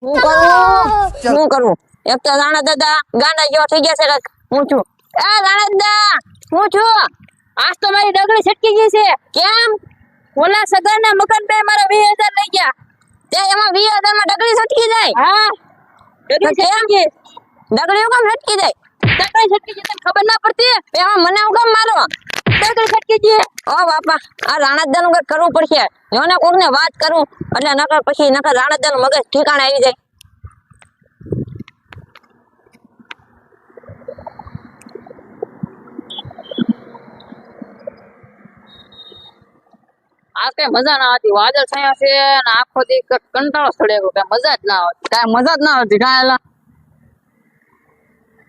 હું કરું હું કરું એક તો રાણા દાદા ગાંડા જેવા થઈ ગયા છે કાંઈક. હું છું એ રાણા દાદા હું છું. આજ તો મારી ડગરી છટકી ગઈ છે. કેમ? ઓલા સગરના મકાન પે મારા 20,000 લઈ ગયા. તે એમાં 20,000 માં ડગરી છટકી જાય? હા ડગરી છટકી ગઈ. ડગરી કેમ છટકી જાય? ડગરી છટકી જાય તને ખબર ના પડતી? એમાં મને હું કેમ મારો? ડગરી છટકી ગઈ. ઓ બાપા આ રાણા દાદાનું કંઈક કરવું પડશે. જોને કોકને વાત કરું એટલે નકર પછી નકર રાણા દાદાનું મગજ ઠેકાણે આવી જાય. આ કઈ મજા ના આવતી. વાદળ છાયા છે અને આખો દી કંટાળો ચડે ગયો. કઈ મજા જ ના આવતી. કાંઈ મજા જ ના આવતી કાંઈ. એલા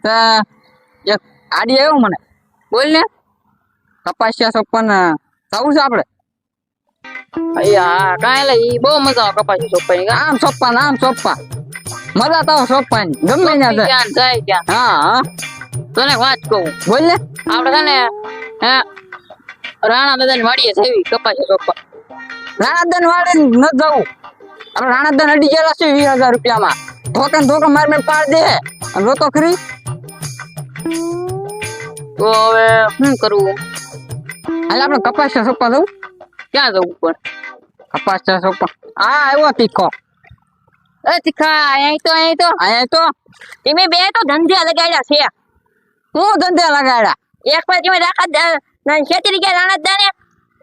તે એક આડી આવ્યો મને. બોલ ને. કપાસિયા સોપન જવું છે આપણે. હા કાંઈ લે ઈ બહુ મજા આવે કપાસી સોપાની. આમ સોપા આમ સોપા મજા તો સોપાની ગમે ના જાય. ક્યાં જાય ક્યાં. હા હા તને વાત કહું. બોલ ને. આપણે છે ને હે રાણા દાદાની વાડીએ જવી કપાસી સોપા. રાણાદન વાળે ન જવું. આપણે રાણાદન અડી ગયેલા છે 20,000 રૂપિયામાં. ધોકે માર મેં પાડ દે અને રોતો ખરી. તો હવે શું કરવું? હાલ આપણે કપાસિયા સોપા જવું. ક્યાં જવું પણ? કપાસિયા સોપા હા આવ્યો તીખો. એ તીખા અહીં તો અહીંયા તો તમે બે તો ધંધે લગાડ્યા છે. હું ધંધે લગાડ્યા. એક પર તમે રાખા ખેતી ગયા રાણા દાને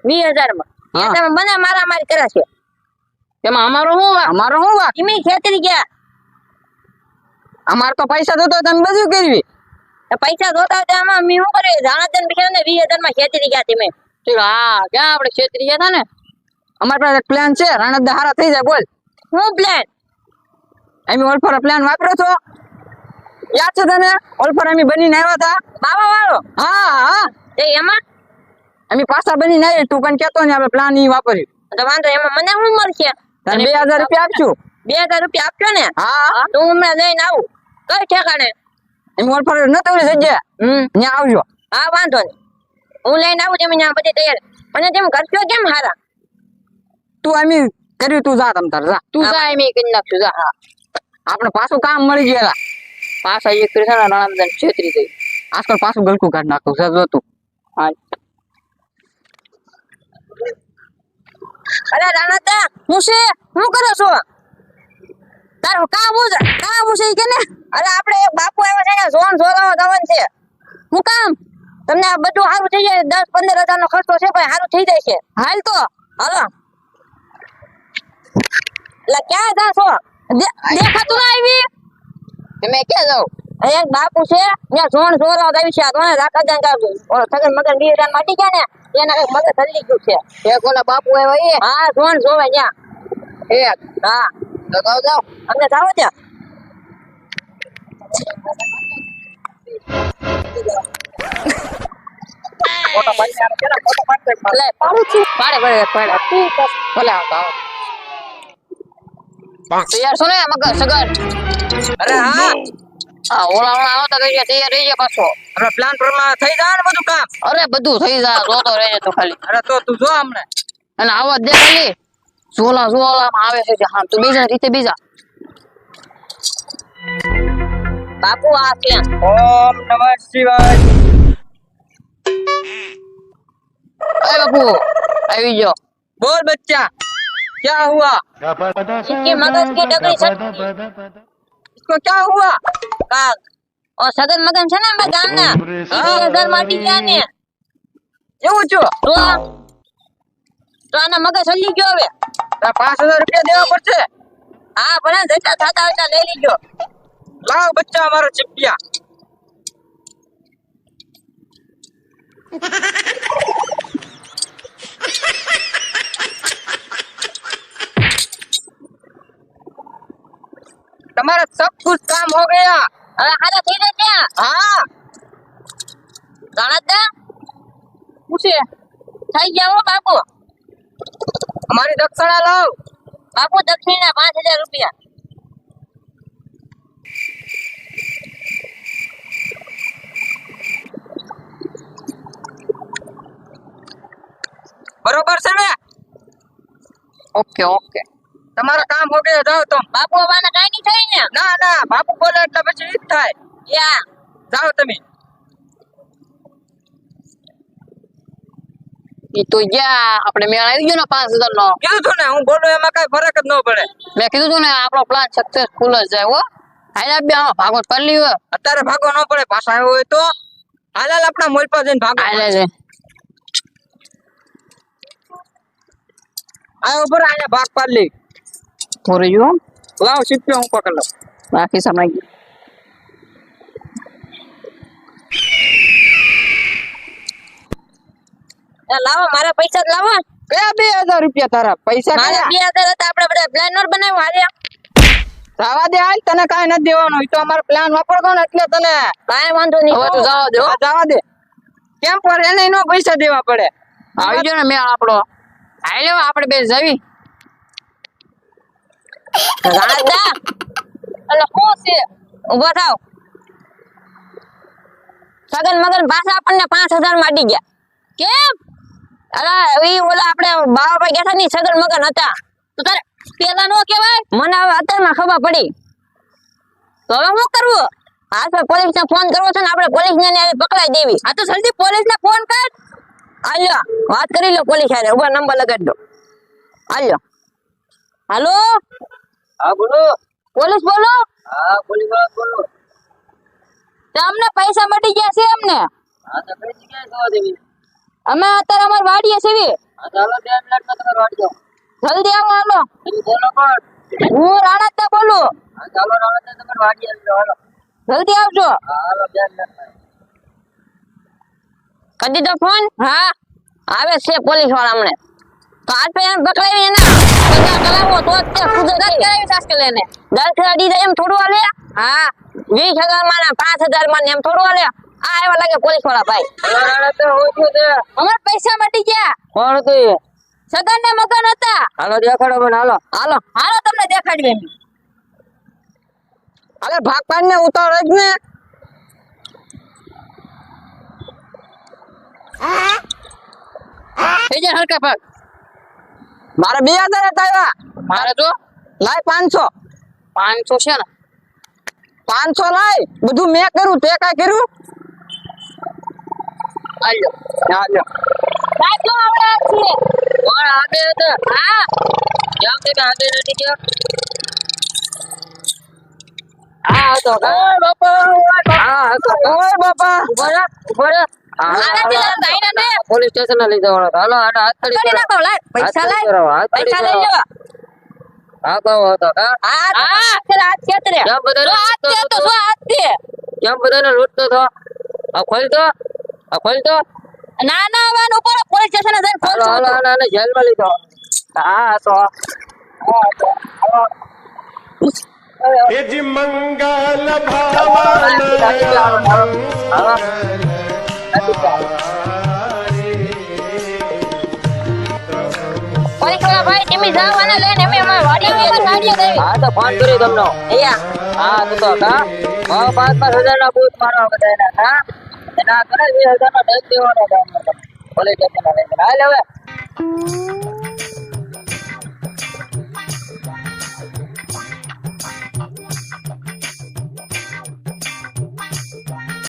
20,000 માં. હા. તમે મને મારામારી કરે છે. એમાં અમારો શું વાંક? અમારો શું વાત. તમે ખેતી ગયા. અમારે તો પૈસા જોતો તમે બધું કરવી. પૈસા જોતા હતા આમાં મેં શું કર્યું? રાણા દાન પૈસા ને 20,000 માં ખેતી ગયા તમે. હા ક્યાં આપણે ખેતી ગયા હતા ને. અમારી પાસે પ્લાન છે. રાણાદા હારા થઈ જાય. બોલ શું પ્લાન? અમે ઓલફર પ્લાન વાપરો છો યાદ છે તને? ઓલફર અમે બનીને આવ્યા હતા. બાબા વાળો. હા હા એ એમાં અમે પાછા બનીને આવી. તું કઈ કેતો ને આપણે પ્લાન ઈ વાપર્યું. તો વાંધો એમાં મને શું મળશે? તને 2,000 રૂપિયા આપશું. 2,000 રૂપિયા આપજો ને. હા તો હું હમણાં લઈને આવું. કઈ ઠેકાણે? અમે ઓલફર નતો ઓલી જગ્યા ત્યાં આવજો. હા વાંધો નહીં. હું લઈને આવું તમે ત્યાં બધી તૈયાર. અને તેમ કરશો કેમ હારા? તું અમે કર્યું તું જા તમ તાર જા. તું જા એમ કરી નાખશું જા. હા આપણે પાછું કામ મળી ગયેલા. પાછા એક કરી રાણાદાન છેતરી ગઈ. આજકાલ પાછું ગલકું કાઢ નાખું છે જો તું. હા અરે રાણાદા હું છે શું કરો છો? તારું કામ છે કે ને? અરે આપણે એક બાપુ આવ્યો છે ને ઝોન ઝોરાવા જવાનું છે. હું કામ? તમને આ બધું સારું થઈ જાય. 10-15 હજાર નો ખર્ચો છે ભાઈ. સારું થઈ જાય છે. હાલ તો હાલો. એટલે ક્યાં જાશો? દેખાતું ના આવી. તમે ક્યાં જાવ? એક બાપુ છે ત્યાં ઝોન ઝોરાવા આવી છે. તો રાખા જાન કાઢું ઓલો સગન મગન 20,000 માટી ગયા ને એના કઈ મગજ હલી ગયું છે. એક ઓલા બાપુ આવ્યા એ હા ઝોન જોવે ત્યાં એક હા તો જાવ અમને જાવ ત્યાં. ફોટો પાડી આને કેના ફોટો પાડતે લે પાડું છું. પાડે ભલે આવતા તૈયાર છો ને મગર સગન? અરે હા હા ઓલા આવતા કઈ તૈયાર રહી ગયા પાછો. આપણે પ્લાન પ્રમાણે થઈ જાય ને બધું કામ. અરે બધું થઈ જાય. જોતો રહેજે તો ખાલી. અરે તો તું જો અમને અને આવાજ દે ખાલી. ઝોલા આવે છે હા તું બીજા રીતે બીજા બાપુ આ ક્યાં? ઓમ નમઃ શિવાય. અરે બાપુ આવી ગયો. बोल बच्चा क्या हुआ? इसके मगज की डगरी सट इसको क्या हुआ? का ઓ સગન મગન છે ને અમારા ગામના 20,000 માટી ગયા ને એવું છું તો આના મગજ હલી ગયો હવે. 5,000 રૂપિયા દેવા પડશે. હા ભલે જેટલા થતા એટલા લઈ લીજો. લાવ બચ્ચા અમારો ચિપિયા. तुम्हारा सब कुछ काम हो गया. હવે હારા થઈ જાય ક્યાં? हाँ રાણાદા પૂછે થઈ ગયા હો બાપુ. हमारी दक्षिणा लाओ. બાપુ દક્ષિણા 5,000 રૂપિયા. बरोबर છે ને? ઓકે ઓકે તમારા કામ હો ગયા, જાઓ તમે. બાપુ બાને કાઈ નહીં થાય ને. ના ના, બાપુ બોલે એટલે પછી ઈ જ થાય. યા જાઓ તમે. ઈ તો યા આપણે મેળ આવી ગયો ને 5000 નો. કીધું તું ને, હું બોલું એમાં કઈ ફરક જ ન પડે. મેં કીધું તું ને આપણો પ્લાન સક્સેસફુલ જ જાય હો. હાલ બે ભાગવત કરી લીધો. અત્યારે ભાગો ન પડે, પાછા આવ્યો હોય તો હાલ આપણા મોલ પર જઈને ભાગો. હાલે છે આ ઉપર આને ભાગ પાડ લે. થોડી જો લાવ સીપ્યો હું પકડ લઉં. બાકી સમય લાવો મારા પૈસા જ લાવો. કયા 2000 રૂપિયા તારા પૈસા? મારા કયા? 2000 હતા આપણે બધા પ્લાનર બનાવ્યો હાલ્યા. જવા દે હાલ, તને કાઈ નથી દેવાનું. ઈ તો અમારો પ્લાન વાપરતો ને એટલે તને. કાંઈ વાંધો નહીં. હવે તું જવા દે હો. હા, જવા દે. કેમ પર એને નો પૈસા દેવા પડે. આવી ગયો ને મેળ આપણો. હાલ્યો આપણે બે જવી. રાજા અલે શું છે? ઉભો થાવ. સગન મગન પાછા આપણને 5000 માં અડી ગયા. કેમ? અલા ઈ ઓલા આપણે બાવા ગયા હતા ની સગન મગન હતા. તો તારે પેલા નો કહેવાય? મને હવે અત્યારમાં ખબર પડી. તો હવે શું કરવું? હા તો પોલીસ ને ફોન કરવો છે ને આપણે પોલીસ ને પકડાઈ દેવી. હા તો જલ્દી પોલીસ ને ફોન કર. આલ્યો વાત કરી લો પોલીસ હારે. ઉભા નંબર લગાડી દો. આલ્યો. હાલો હા બોલો. પોલીસ બોલો. હા પોલીસ વાળા બોલો. તમને પૈસા મળી ગયા છે એમને? હા તો કઈ જગ્યાએ જવા દેવી? અમે અત્યારે અમાર વાડીએ છીએ. હા ચાલો 2 મિનિટમાં તમે વાડી જાઓ. જલ્દી આવો હાલો. તમે બોલો કોણ? હું રાણાદા બોલું. હા ચાલો રાવણ તમે વાડી આવી જાઓ. હાલો. જલ્દી આવજો. હા હાલો 2 મિનિટમાં. કરી દીધો ફોન? હા આવે છે પોલીસ વાળા હમણે. તો આજ પે એમ પકડાવી એને પૈસા કરાવો તો જ તે ખુદ જ કરાવી સાસકલ એને. 10 અડી જાય એમ થોડું હાલે? હા 20000 માં ને 5000 માં ને એમ થોડું હાલે? આ એવા લાગે પોલીસ વાળા ભાઈ. હાલો રાણા તો હોય છે તે. અમાર પૈસા મટી ગયા. કોણ હતું એ? સગન ને મગન હતા. હાલો દેખાડો મને. હાલો હાલો હાલો તમને દેખાડવી એમ. અરે ભાગ પાડને ઉતાર જ ને. થઈ જાય હલકા ભાગ. મારે 2000 હતા. મારે જો લાય 500. 500 છે ને 500 લાય. બધું મેં કર્યું, તે કાઈ કર્યું? આલ્યો. હાલો. સાચો આવડે છે. કોણ આગે હતા? હા કેમ કે આગે નથી કે? હા તો ઓય બાપા હા તો ઓય બાપા ઉભો રહે ઉભો રહે. આનાથી લઈને ભાઈને ને પોલીસ સ્ટેશન લઈ જવાનો. હાલો આને હાથ કરી કરી નાખો. લાય પૈસા લાય. પૈસા લઈ લો. હા કહો તો હા. હા હાથ ખેતરે. કેમ બધાને હાથ છે તો શું હાથ છે? કેમ બધાને લૂંટતો હતો? આ ખોલ તો. આ ખોલ તો. ના ના વાન ઉપર પોલીસ સ્ટેશન જઈને ફોન હાલો હાલો કરો. આને જેલમાં લીધો. હા તો હાલો. यजि मंगल भावना પોલીસ વાળા ભાઈ તમે જાવ અને લઈને અમે અમાર વાડી માં ગાડીએ દેવી. હા તો ફોન કર્યો તમને. અહીંયા હા તો કા 5,000 ના બૂથ મારવા બધાના. હા એના કરે 2,000 નો ટેક્સ દેવાનો. પોલીસ સ્ટેશન લઈ જાય. હાલ હવે